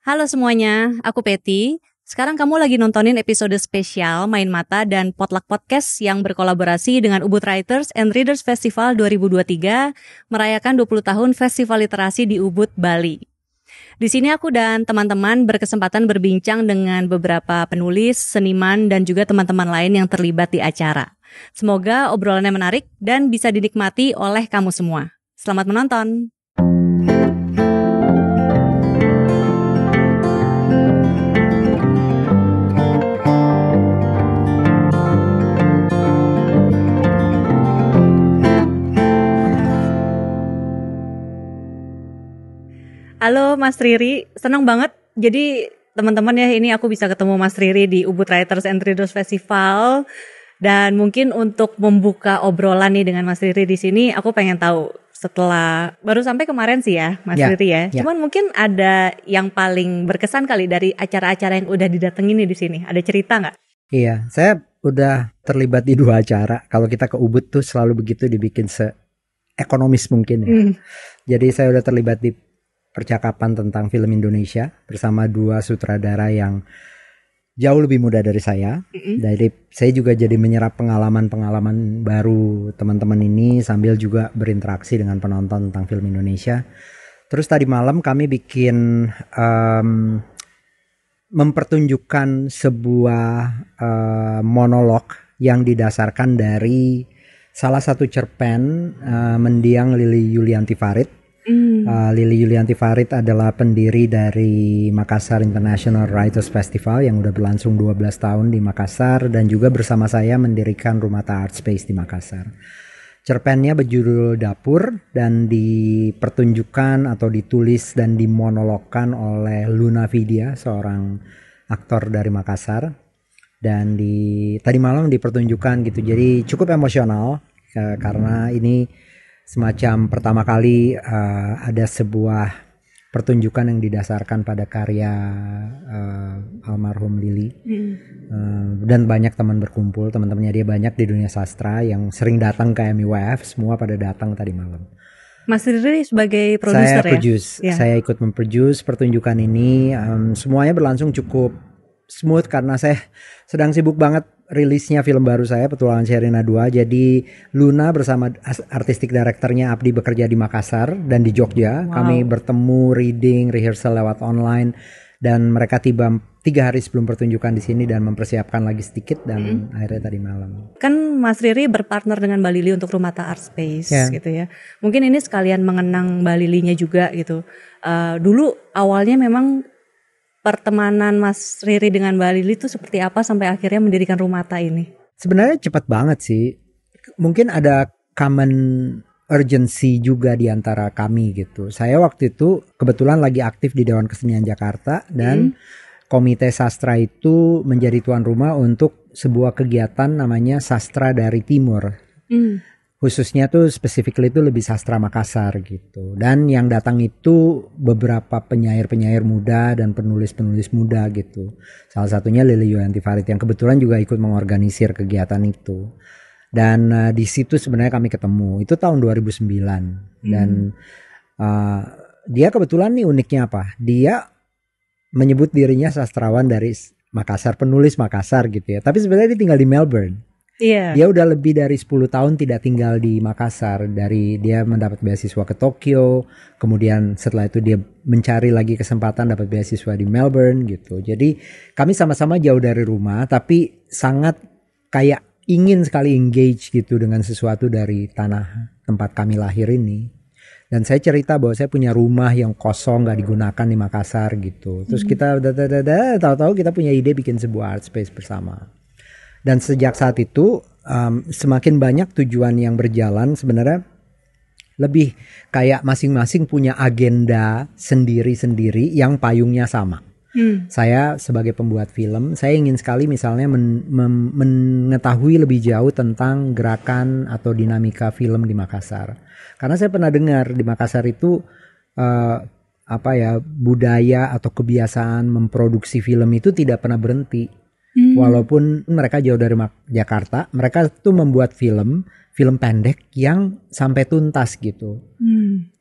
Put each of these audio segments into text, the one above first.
Halo semuanya, aku Peti. Sekarang kamu lagi nontonin episode spesial Main Mata dan Potluck Podcast yang berkolaborasi dengan Ubud Writers and Readers Festival 2023 merayakan 20 tahun Festival Literasi di Ubud, Bali. Di sini aku dan teman-teman berkesempatan berbincang dengan beberapa penulis, seniman, dan juga teman-teman lain yang terlibat di acara. Semoga obrolannya menarik dan bisa dinikmati oleh kamu semua. Selamat menonton! Halo Mas Riri, senang banget. Jadi teman-teman ya, ini aku bisa ketemu Mas Riri di Ubud Writers and Readers Festival. Dan mungkin untuk membuka obrolan nih dengan Mas Riri di sini, aku pengen tahu setelah baru sampai kemarin sih ya Mas Riri ya. Cuman mungkin ada yang paling berkesan kali dari acara-acara yang udah didatengin nih di sini. Ada cerita nggak? Iya, saya udah terlibat di 2 acara. Kalau kita ke Ubud tuh selalu begitu, dibikin se-ekonomis mungkin ya. Jadi saya udah terlibat di percakapan tentang film Indonesia bersama 2 sutradara yang jauh lebih muda dari saya. Jadi saya juga jadi menyerap pengalaman-pengalaman baru teman-teman ini sambil juga berinteraksi dengan penonton tentang film Indonesia. Terus tadi malam kami bikin mempertunjukkan sebuah monolog yang didasarkan dari salah satu cerpen mendiang Lili Yulianti Farid. Lili Yulianti Farid adalah pendiri dari Makassar International Writers Festival yang udah berlangsung 12 tahun di Makassar dan juga bersama saya mendirikan Rumata Art Space di Makassar. Cerpennya berjudul Dapur dan dipertunjukkan atau ditulis dan dimonologkan oleh Luna Vidya, seorang aktor dari Makassar. Dan tadi malam dipertunjukkan gitu, jadi cukup emosional karena ini semacam pertama kali ada sebuah pertunjukan yang didasarkan pada karya almarhum Lili. Dan banyak teman berkumpul, teman-temannya dia banyak di dunia sastra yang sering datang ke MIWF, semua pada datang tadi malam. Mas Riri sebagai produser ya? Saya ikut memproduce pertunjukan ini. Semuanya berlangsung cukup smooth karena saya sedang sibuk banget rilisnya film baru saya, Petualangan Sherina 2. Jadi Luna bersama artistik direkturnya Abdi bekerja di Makassar dan di Jogja. Kami bertemu, reading, rehearsal lewat online, dan mereka tiba 3 hari sebelum pertunjukan di sini dan mempersiapkan lagi sedikit dan akhirnya tadi malam. Kan Mas Riri berpartner dengan Mbak Lili untuk Rumata Art Space gitu ya. Mungkin ini sekalian mengenang Mbak Lilinya juga gitu. Dulu awalnya memang pertemanan Mas Riri dengan Mbak Lili itu seperti apa sampai akhirnya mendirikan Rumata ini? Sebenarnya cepat banget sih. Mungkin ada common urgency juga di antara kami gitu. Saya waktu itu kebetulan lagi aktif di Dewan Kesenian Jakarta dan Komite Sastra itu menjadi tuan rumah untuk sebuah kegiatan namanya Sastra dari Timur. Khususnya tuh specifically itu lebih sastra Makassar gitu. Dan yang datang itu beberapa penyair-penyair muda dan penulis-penulis muda gitu. Salah satunya Lili Yulianti Farid yang kebetulan juga ikut mengorganisir kegiatan itu. Dan di situ sebenarnya kami ketemu. Itu tahun 2009. Dan dia kebetulan nih uniknya apa? Dia menyebut dirinya sastrawan dari Makassar, penulis Makassar gitu ya. Tapi sebenarnya dia tinggal di Melbourne. Dia udah lebih dari 10 tahun tidak tinggal di Makassar. Dari dia mendapat beasiswa ke Tokyo, kemudian setelah itu dia mencari lagi kesempatan dapat beasiswa di Melbourne gitu. Jadi kami sama-sama jauh dari rumah tapi sangat kayak ingin sekali engage gitu dengan sesuatu dari tanah tempat kami lahir ini. Dan saya cerita bahwa saya punya rumah yang kosong gak digunakan di Makassar gitu. Terus kita tahu-tahu kita punya ide bikin sebuah art space bersama. Dan sejak saat itu semakin banyak tujuan yang berjalan, sebenarnya lebih kayak masing-masing punya agenda sendiri-sendiri yang payungnya sama. Saya sebagai pembuat film, saya ingin sekali misalnya mengetahui lebih jauh tentang gerakan atau dinamika film di Makassar. Karena saya pernah dengar di Makassar itu budaya atau kebiasaan memproduksi film itu tidak pernah berhenti. Walaupun mereka jauh dari Jakarta, mereka tuh membuat film pendek yang sampai tuntas gitu.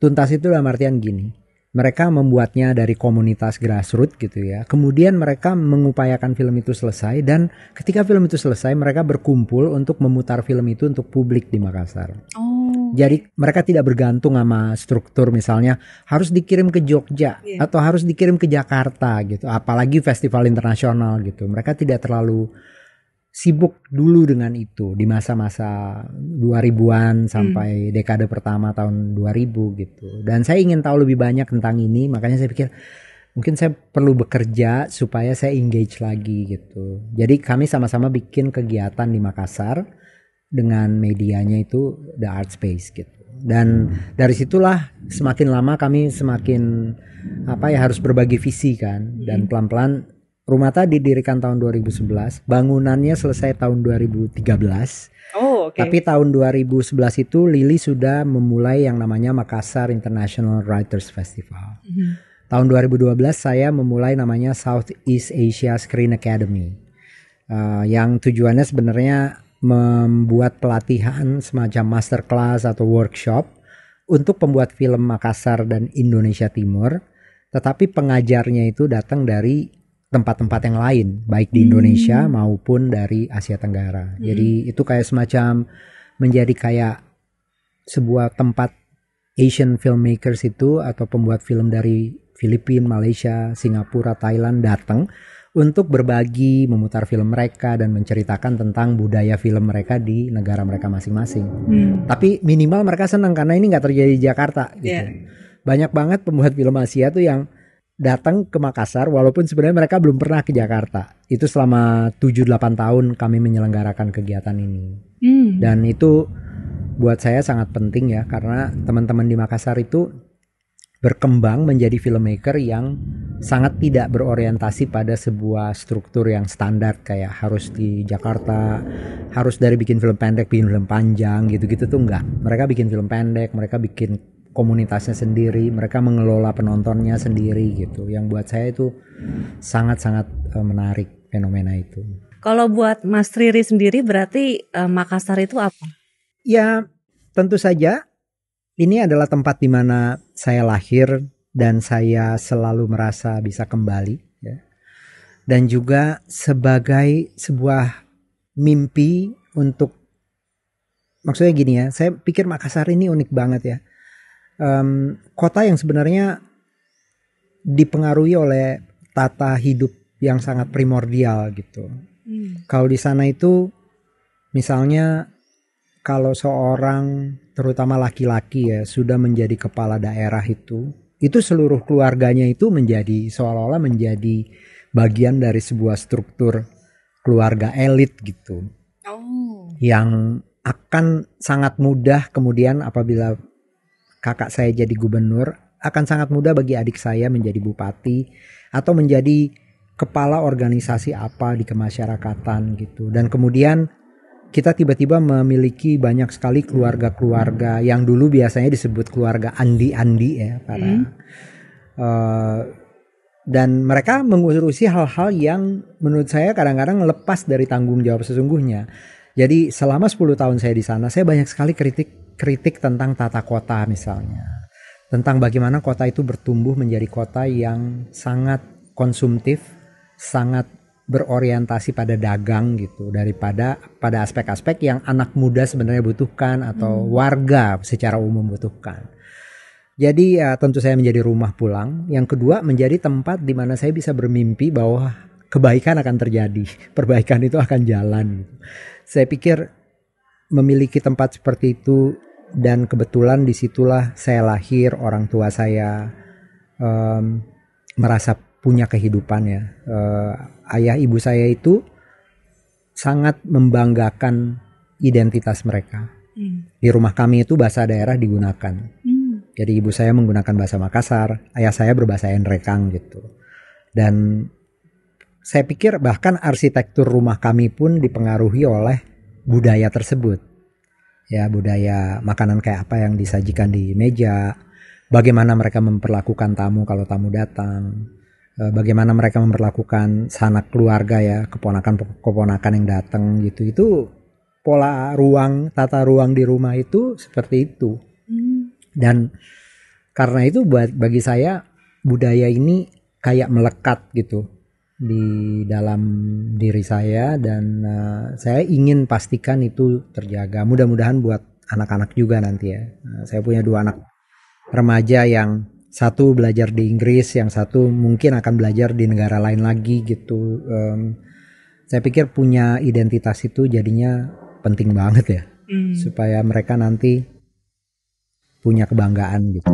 Tuntas itu dalam artian gini, mereka membuatnya dari komunitas grassroots gitu ya. Kemudian mereka mengupayakan film itu selesai, dan ketika film itu selesai mereka berkumpul untuk memutar film itu untuk publik di Makassar. Jadi mereka tidak bergantung sama struktur, misalnya harus dikirim ke Jogja atau harus dikirim ke Jakarta gitu. Apalagi festival internasional gitu. Mereka tidak terlalu sibuk dulu dengan itu di masa-masa 2000-an sampai dekade pertama tahun 2000 gitu. Dan saya ingin tahu lebih banyak tentang ini, makanya saya pikir mungkin saya perlu bekerja supaya saya engage lagi gitu. Jadi kami sama-sama bikin kegiatan di Makassar dengan medianya itu The Art Space gitu. Dan dari situlah semakin lama kami semakin harus berbagi visi kan, dan pelan-pelan Rumah Mata didirikan tahun 2011, bangunannya selesai tahun 2013. Tapi tahun 2011 itu Lili sudah memulai yang namanya Makassar International Writers Festival. Tahun 2012 saya memulai namanya Southeast Asia Screen Academy, yang tujuannya sebenarnya membuat pelatihan semacam masterclass atau workshop untuk pembuat film Makassar dan Indonesia Timur, tetapi pengajarnya itu datang dari tempat-tempat yang lain, baik di Indonesia maupun dari Asia Tenggara. Jadi itu kayak semacam menjadi kayak sebuah tempat Asian filmmakers itu atau pembuat film dari Filipina, Malaysia, Singapura, Thailand datang untuk berbagi, memutar film mereka dan menceritakan tentang budaya film mereka di negara mereka masing-masing. Tapi minimal mereka senang karena ini nggak terjadi di Jakarta gitu. Banyak banget pembuat film Asia tuh yang datang ke Makassar walaupun sebenarnya mereka belum pernah ke Jakarta. Itu selama 7-8 tahun kami menyelenggarakan kegiatan ini. Dan itu buat saya sangat penting ya, karena teman-teman di Makassar itu berkembang menjadi filmmaker yang sangat tidak berorientasi pada sebuah struktur yang standar kayak harus di Jakarta, harus dari bikin film pendek, bikin film panjang gitu-gitu tuh enggak. Mereka bikin film pendek, mereka bikin komunitasnya sendiri, mereka mengelola penontonnya sendiri gitu. Yang buat saya itu sangat-sangat menarik fenomena itu. Kalau buat Mas Riri sendiri berarti Makassar itu apa? Ya tentu saja ini adalah tempat di mana saya lahir dan saya selalu merasa bisa kembali ya. Dan juga sebagai sebuah mimpi untuk, maksudnya gini ya, saya pikir Makassar ini unik banget ya. Kota yang sebenarnya dipengaruhi oleh tata hidup yang sangat primordial gitu. Kalau di sana itu misalnya kalau seorang terutama laki-laki ya sudah menjadi kepala daerah itu seluruh keluarganya itu menjadi seolah-olah menjadi bagian dari sebuah struktur keluarga elit gitu. Yang akan sangat mudah kemudian apabila kakak saya jadi gubernur, akan sangat mudah bagi adik saya menjadi bupati atau menjadi kepala organisasi apa di kemasyarakatan gitu. Dan kemudian kita tiba-tiba memiliki banyak sekali keluarga-keluarga yang dulu biasanya disebut keluarga andi-andi ya, dan mereka mengurusi hal-hal yang menurut saya kadang-kadang lepas dari tanggung jawab sesungguhnya. Jadi selama 10 tahun saya di sana, saya banyak sekali kritik tentang tata kota misalnya. Tentang bagaimana kota itu bertumbuh menjadi kota yang sangat konsumtif, sangat berorientasi pada dagang gitu, daripada pada aspek-aspek yang anak muda sebenarnya butuhkan atau warga secara umum butuhkan. Jadi tentu saya menjadi rumah pulang. Yang kedua menjadi tempat di mana saya bisa bermimpi bahwa kebaikan akan terjadi, perbaikan itu akan jalan. Saya pikir memiliki tempat seperti itu, dan kebetulan disitulah saya lahir, orang tua saya merasa punya kehidupan ya. Ayah ibu saya itu sangat membanggakan identitas mereka. Di rumah kami itu bahasa daerah digunakan. Jadi ibu saya menggunakan bahasa Makassar, ayah saya berbahasa Enrekang gitu. Dan saya pikir bahkan arsitektur rumah kami pun dipengaruhi oleh budaya tersebut. Ya, budaya makanan kayak apa yang disajikan di meja, bagaimana mereka memperlakukan tamu kalau tamu datang, bagaimana mereka memperlakukan sanak keluarga ya, keponakan-keponakan yang datang gitu. Itu pola ruang, tata ruang di rumah itu seperti itu. Dan karena itu bagi saya budaya ini kayak melekat gitu di dalam diri saya, dan saya ingin pastikan itu terjaga. Mudah-mudahan buat anak-anak juga nanti ya. Saya punya 2 anak remaja, yang satu belajar di Inggris, yang satu mungkin akan belajar di negara lain lagi gitu. Saya pikir punya identitas itu jadinya penting banget ya, supaya mereka nanti punya kebanggaan gitu.